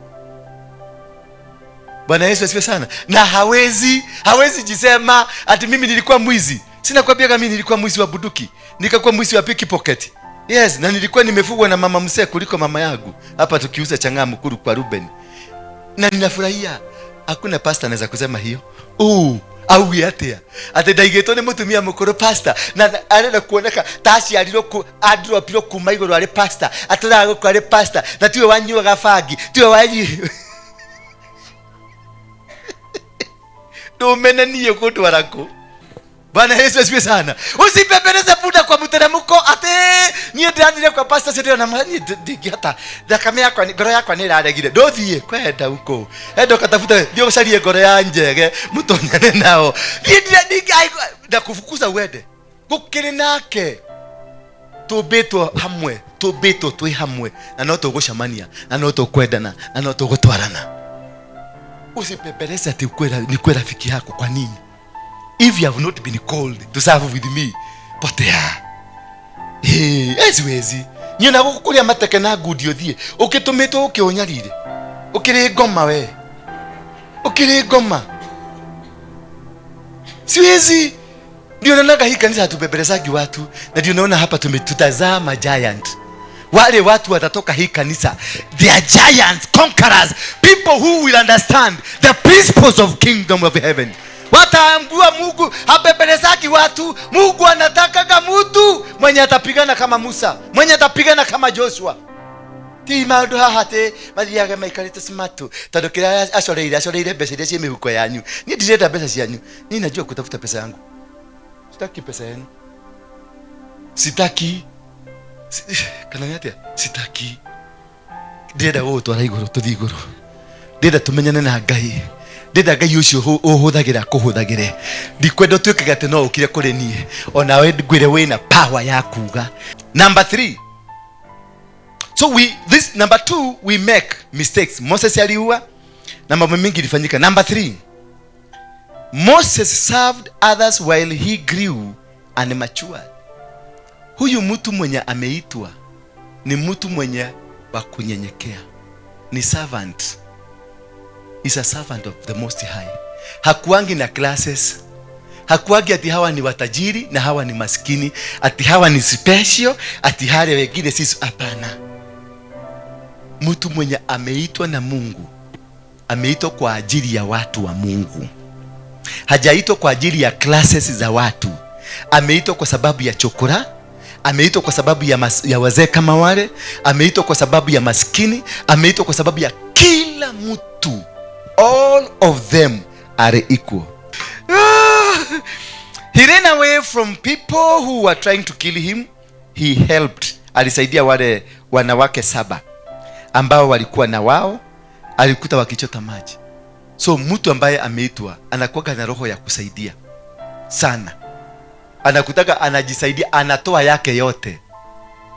Bwana Yesu asifiwe sana. Na hawezi jisema ati mimi nilikuwa mwizi. Sina kwambia kama mimi nilikuwa mwizi wa buduki. Nikakuwa mwizi wa pickpocket. Yes, na nilikuwa nimefugwa na mama msee kuliko mama yangu. Hapa tukiuza changaa mkuru kwa Ruben. Na ninafurahia. Hakuna pastor anaweza kusema hiyo. Au yatea ate daigeto ne mutumia mukuru pastor na arenda kuoneka tashi aliro adropiro kuma igoro ari pastor atara ko ari pastor na tiwe wanyu gafagi tiwe wanyu do menaniye kutwarako. Bwana Yesu asifiwe sana. Usipepeleze buda kwa mteremko ate nie ndandire kwa pastor sio na mani digata dakame yako ni goro yako ni raregire ndothie kwenda huko endo katafuta ndio usalie goro ya njege mutonyane nao ndio kufukuza wende gukiri nake tubetwo twi hamwe na no tugucamania na no tukwendana na no tugutwarana. Usipepeleze ati ni kwenda rafiki yako. Kwa nini? If you have not been called to serve with me, potea. Eziwezi. Nyina gukukuria mateke na gudio thie. Ukitumetwo ukionyarire. Ukiri ngoma we. Ukiri ngoma. Siwezi. Ndio naona hii kanisa tubebelezaji watu na ndio naona hapa tumetutazama giant. Wale watu watatoka hii kanisa, they are giants, conquerors, people who will understand the principles of kingdom of heaven. Wataambua Mungu habebelezaki watu. Mungu anataka mtu mwenye atapigana kama Musa, mwenye atapigana kama Joshua. Ti maundu hahate mathiaga maikarite smart tandukira acoreire mbeca iria cie mihuko yanyu. Ni ndirenda mbeca cianyu, ni najua kutafuta pesa yangu. Sitaki pesa yenu, sitaki. kana nyatia sitaki ndenda gutwara iguru tuthi iguru ndenda tumenyane na Ngai ndenda Ngai ucio uhuthagira kuhuthagire ndikwenda tuike gate no ukire kuri nie ona we ngwire wina power ya kuga. Number 3, so number 2 we make mistakes. Moses aliua na mambo mengi ilifanyika. Number 3, Moses served others while he grew and matured. Huyu mtu mwenye ameitwa ni mtu mwenye wa kunyenyekea, ni servant. Is a servant of the Most High. Hakuangi na classes, hakuangi ati hawa ni watajiri na hawa ni maskini, ati hawa ni special, ati hale wengine sisi. Hapana. Mtu mwenye ameitwa na Mungu, ameitwa kwa ajili ya watu wa Mungu. Hajaitwa kwa ajili ya classes za watu. Ameitwa kwa sababu ya chokora, ameitwa kwa sababu ya wazee kama wale, ameitwa kwa sababu ya maskini, ameitwa kwa sababu ya kila mtu. All of them are equal. He ran away from people who were trying to kill him. He helped. Alisaidia wale wanawake 7 ambao walikuwa na wao, alikuta wakichota maji. So mtu ambaye ameitwa anakuwa na roho ya kusaidia sana. Anakutaka anajisaidia, anatoa yake yote,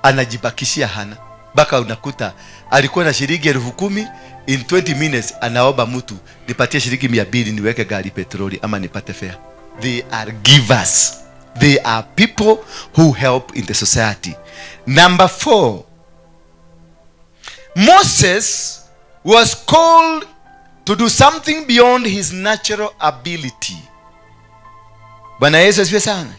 anajibakishia hana. Baka unakuta alikuwa na shilingi 10,000, in 20 minutes anaomba mtu nipatie shilingi 200 niweke gari petroli ama nipate fare. They are givers. They are people who help in the society. Number 4, Moses was called to do something beyond his natural ability. Bwana Yesu asifiwe sana.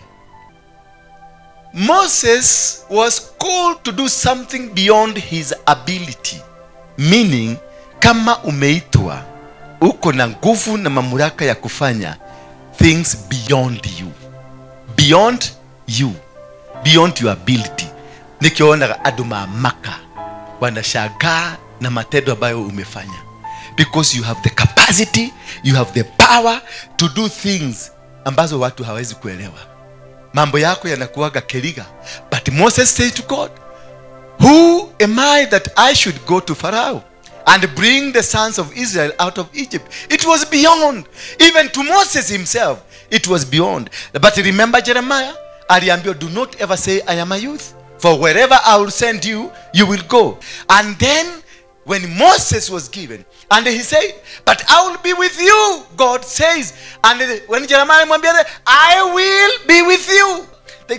Moses was called to do something beyond his ability. Meaning, kama umeitwa, uko na nguvu na mamlaka ya kufanya things beyond you. Beyond you. Beyond your ability. Nikiona adu mamaka wanashangaa na matendo ambayo umefanya. Because you have the capacity, you have the power to do things ambazo watu hawezi kuelewa. Mambo yako yanakuaga keriga. But Moses said to God, who am I that I should go to Pharaoh and bring the sons of Israel out of Egypt? It was beyond. Even to Moses himself, it was beyond. But remember Jeremiah, aliambiwa, do not ever say I am a youth. For wherever I will send you, you will go. And then when Moses was given, and he said, but I will be with you, God says. And when Jeremiah mwambia, I will be with you.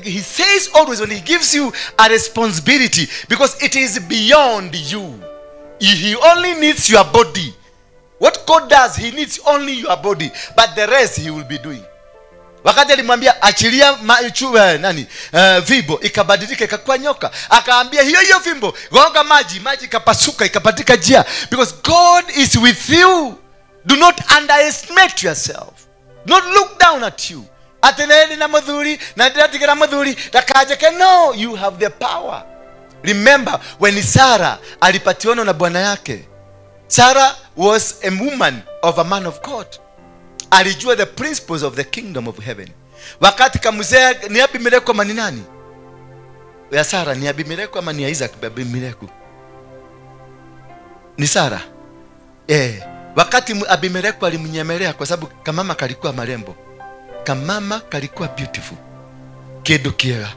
He says always when he gives you a responsibility, because it is beyond you. He only needs your body. What God does, he needs only your body, but the rest he will be doing. Wakati alimwambia achilia fimbo ikabadilika ikakuwa nyoka, akaambia hiyo fimbo gonga maji ikapasuka ikapatika njia. Because God is with you. Do not underestimate yourself. Not look down at you. Ateneni na madhuri na ndatigira madhuri takajeke. No, you have the power. Remember when Sarah alipatiwa na bwana yake. Sarah was a woman of a man of God. Alijua the principles of the kingdom of heaven. Wakati kamuzea ni Abimeleki ama ni nani? Ya Sarah ni Abimeleki ama ni Isaac? Abimeleki. Ni Sarah. Wakati Abimeleki alimnyemelea kwa sababu kamama kalikuwa marembo. Kamama kalikuwa beautiful. Kedo kiega.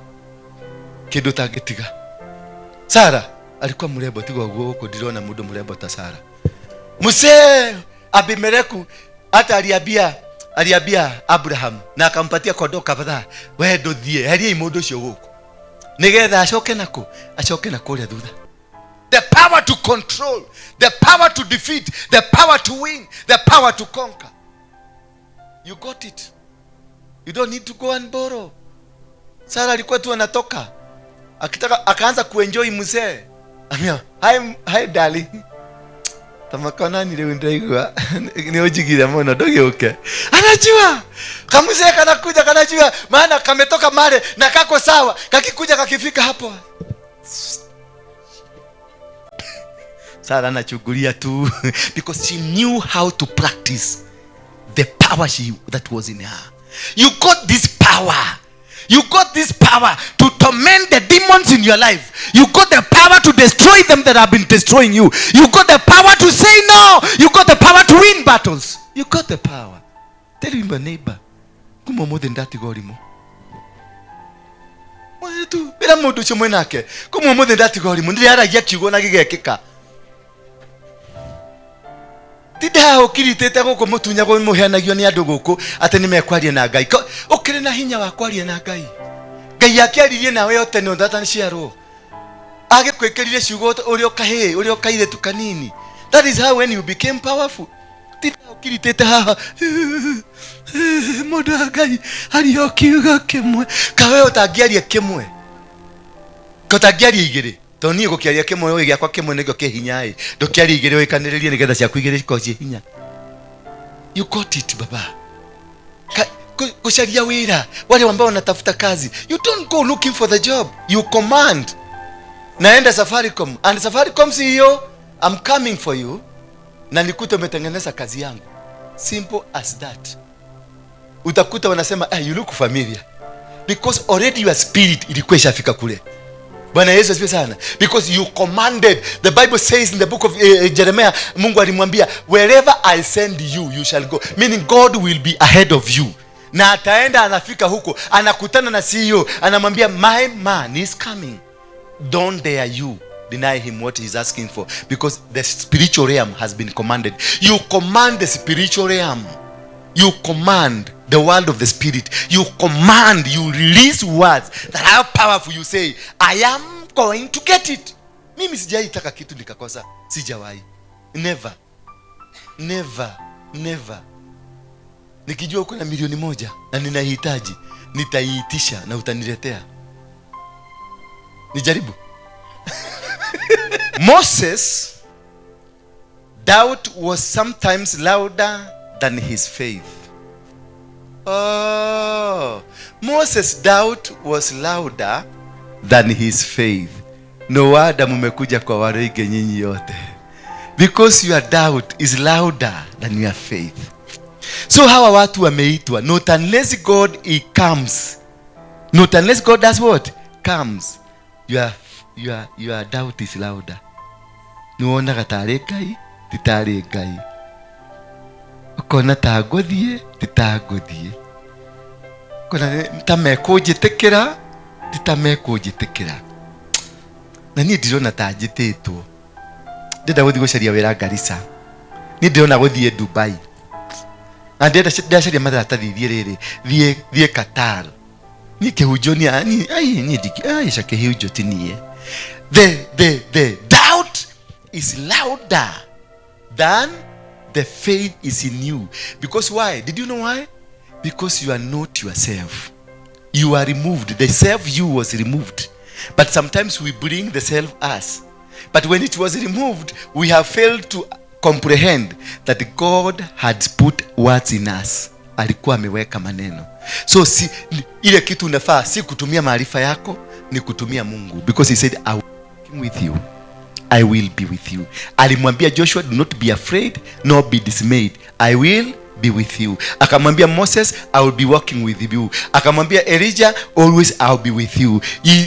Kedo tagetiga. Sarah alikuwa mrembo tigo guko ndirona mundu mrembo ta Sarah. Muse Abimeleki hata aliambia Abraham na akampatia kondoo kadhaa, wewe ndothie heri mundu ucio guku nigetha acoke nako ria thutha. The power to control, the power to defeat, the power to win, the power to conquer. You got it. You don't need to go and borrow. Sarah alikuwa tu anatoka akitaka akaanza kuenjoy mzee. Amia, hi darling. Tamakana ni leo ndaigwa ni ojigira mbona doge anajua kamuzee kanakuja kanajua maana kametoka male na kako sawa, kakikuja kakifika hapo Sara anachugulia tu because she knew how to practice the power that was in her. You got this power. You got this power to torment the demons in your life. You got the power to destroy them that have been destroying you. You got the power to say no. You got the power to win battles. You got the power. Tell your neighbor, kuma more than that gorimo. Watu bila modu chomwe nake. Kuma more than that gorimo. Ndi ara yakigo na gigekeka. Tida ukiritete goko mutunya go muheanagio ni andu guku ate ni mekwaria na Ngai. Ukire na hinya wa kwaria na Ngai. Ngai yake aririe nawe yote no ndata ciaro. Age kwekerire ciugo uri okahe, uri okaire tu kanini. That is how when you became powerful. Tida ukiritete haha. Moda Ngai ari okiuga kimwe. Kawe utagiaria kimwe. Kotagiaria igire. Toni gukiaria kimwe we gyakwa kimwe nikyo kihinyai ndukiaria igire wikaniririe nigetha ciaku igire cikocie hinya. You got it baba. Kusharia wira wale ambao wanatafuta kazi, you don't go looking for the job, you command. Naenda Safaricom and Safaricom CEO, I'm coming for you na nikute umetengeneza kazi yangu. Simple as that. Utakuta wanasema you look familiar because already your spirit ilikuwa ishafika kule. Bwana Yesu asifiwe sana. Because you commanded. The Bible says in the book of Jeremiah, Mungu alimwambia, wherever I send you, you shall go. Meaning God will be ahead of you. Na ataenda anafika huko, anakutana na CEO, anamwambia, my man is coming. Don't dare you deny him what he's asking for. Because the spiritual realm has been commanded. You command the spiritual realm. You command the world of the spirit. You command, you release words that are powerful. You say, I am going to get it. Mimi sijai taka kitu nikakosa. Sijawahi. Never. Never. Never. Nikijua uko na milioni 1 na ninahitaji, nitaiitisha na utaniletea. Nijaribu. Moses, doubt was sometimes louder than his faith. Oh, Moses' doubt was louder than his faith. No wonder mumekuja kwa Waroige nyinyi yote. Because your doubt is louder than your faith. So hawa watu wameitwa, not unless God he comes. Not unless God does what? Comes. Your doubt is louder. Nuona gatare Ngai, titare Ngai. Kona tagothie, titagothie. Kona tamekujitikira, titamekujitikira. Na ni ndirona tajitetwo. Ndenda guthi gucaria wira Garissa. Ni ndirona guthie Dubai. Na ndenda ndacaria maratathi thie Qatar. Ni kihunjoni ni ndiki shake hiunjo tinie. The doubt is louder than the faith is in you. Because why? Did you know why? Because you are not yourself. You are removed. The self you was removed. But sometimes we bring the self us. But when it was removed, we have failed to comprehend that God had put words in us. Alikuwa ameweka maneno. So si ile kitu unafaa si kutumia maarifa yako, ni kutumia Mungu. Because he said, I will be with you. I will be with you. Alimwambia Joshua, do not be afraid, nor be dismayed. I will be with you. Akamwambia Moses, I will be walking with you. Akamwambia Elijah, always I'll be with you.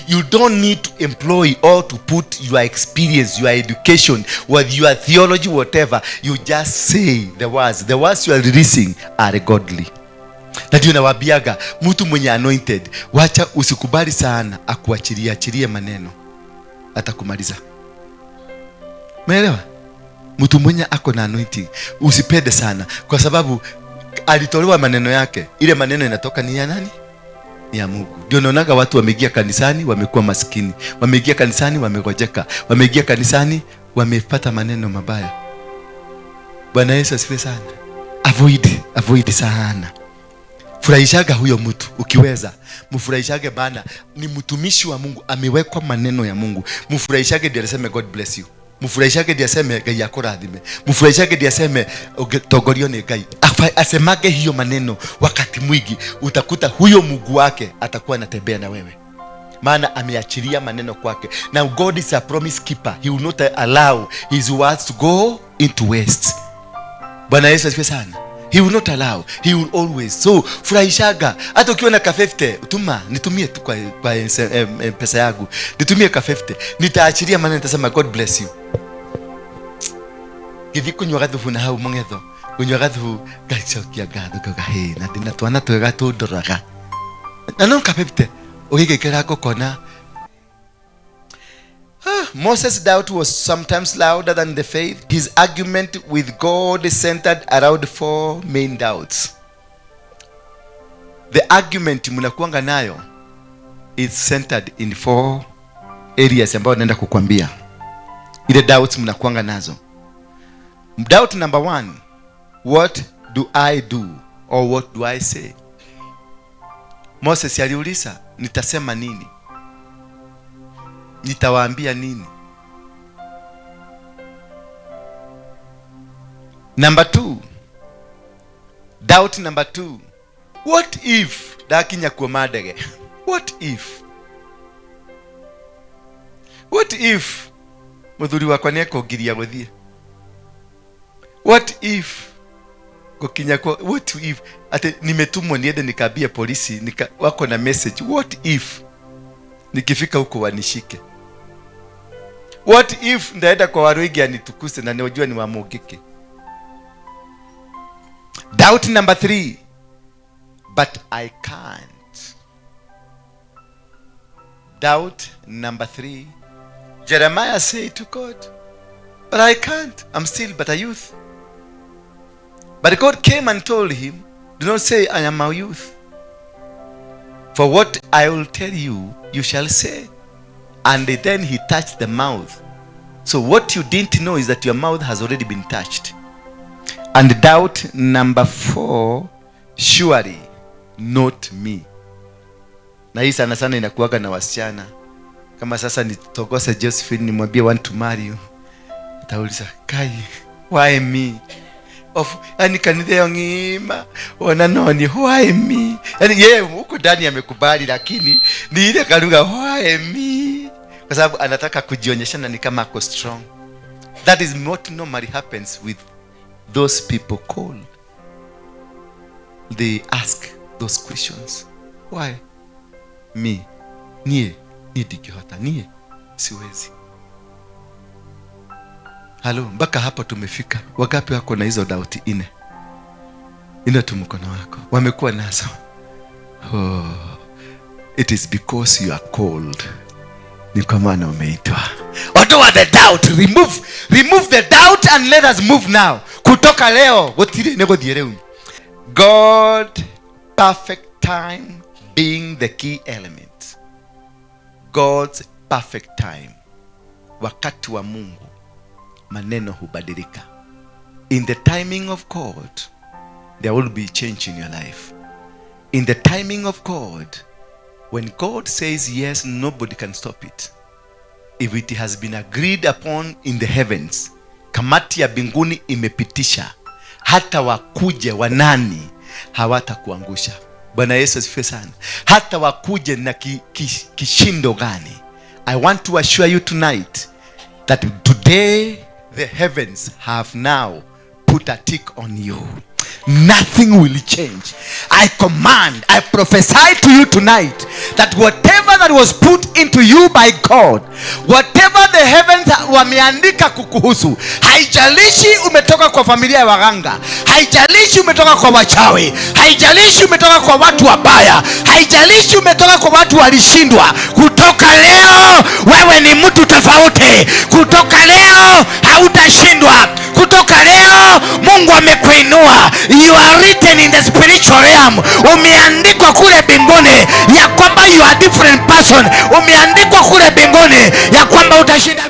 You don't need to employ or to put your experience, your education, with your theology, whatever. You just say the words. The words you are releasing are godly. Na ndio nawaambiaga mtu mwenye anointed, wacha usikubali sana akuachilie maneno, atakumaliza. Umeelewa? Mtu mwenye ako na anointing usipende sana, kwa sababu alitolewa maneno yake. Ile maneno inatoka ni ya nani? Ni ya Mungu. Ndio naonaga watu wameingia kanisani wamekuwa maskini, wameingia kanisani wamegojeka, wameingia kanisani wamepata maneno mabaya. Bwana Yesu asifiwe sana. Avoid sana. Furahishaga huyo mtu ukiweza. Mfurahishage bana, ni mtumishi wa Mungu, amewekwa maneno ya Mungu. Mfurahishage ndiye aseme God bless you. Mfurahishage ndiye aseme Ngai akurathime. Mfurahishage ndiye aseme togorio ni Ngai. Asemage hiyo maneno wakati mwingi, utakuta huyo Mungu wake atakuwa anatembea na wewe. Maana ameachilia maneno kwake. Now God is a promise keeper. He will not allow his words to go into waste. Bwana Yesu asifiwe sana. He will not allow. He will always. So furahishaga. Hata ukiwa na ka 50, utuma, nitumie tu kwa pesa yangu. Nitumie ka 50. Nitaachilia maana nitasema God bless you. Githi kunywa gathubu na hau mongetho. Kunywa gathubu gacokia gathu kagahe na ndina twana twega tundoraga. Na no ka 50. Ugigekera kokona. Moses' doubt was sometimes louder than the faith. His argument with God centered around 4 main doubts. The argument mnakuanga nayo is centered in 4 areas ambayo naenda kukwambia. Ile doubts mnakuanga nazo. Doubt number 1, what do I do or what do I say? Moses aliuliza, nitasema nini? Nitawaambia nini? Number 2, doubt number 2, what if dakinya kumadege? What if? What if muthuri wakwa neko ngiria guthie? What if gokinya kwa, what if ate nimetumwa niende nikabia polisi wako na message, what if nikifika huko wanishike? What if ndaenda kwa waruigi anitukuse na niojua ni wamugike? Doubt number 3, but I can't. Doubt number 3, Jeremiah said to God, but I can't. I'm still but a youth. But God came and told him, do not say I am a youth. For what I will tell you, you shall say. And then he touched the mouth. So what you didn't know is that your mouth has already been touched. And doubt number 4, surely not me. Na hii sana sana inakuwaga na wasichana. Kama sasa nitogose Josephine nimwambie want to marry you. Atauliza, Kai, why me? Yani kanithe yongima ona noni, why me? Yani yeye huko ndani amekubali, lakini ni ile kaluga why me, kwa sababu anataka kujionyeshana ni kama ako strong. That is what normally happens with those people called. They ask those questions. Why me? Nie ndikihota, nie siwezi. Halo, mpaka hapo tumefika. Wagapi wako na hizo doubt 4? Ina tu mkono wako. Wamekuwa nazo. Oh, it is because you are called. Ni kwa maana umeitwa. Ondoa the doubt, remove the doubt and let us move now. Kutoka leo gotire nego thiereu. God perfect time being the key element. God's perfect time. Wakati wa Mungu maneno hubadilika. In the timing of God, there will be change in your life. In the timing of God, when God says yes, nobody can stop it. If it has been agreed upon in the heavens, kamati ya mbinguni imepitisha, hata wakuje wanani hawatakuangusha. Bwana Yesu asifiwe sana. Hata wakuje na kishindo gani. I want to assure you tonight that today the heavens have now put a tick on you. Nothing will change. I command, I prophesy to you tonight that whatever that was put into you by God, whatever the heavens wameandika kukuhusu, haijalishi umetoka kwa familia ya waganga, haijalishi umetoka kwa wachawi, haijalishi umetoka kwa watu wabaya, haijalishi umetoka kwa watu walishindwa, kutoka leo wewe ni mtu tofauti. Kutoka leo hautashindwa. Kutoka leo Mungu amekuinua. You are written in the spiritual realm. Umeandikwa kule mbinguni ya kwamba you are different person. Umeandikwa kule mbinguni ya kwamba utashinda.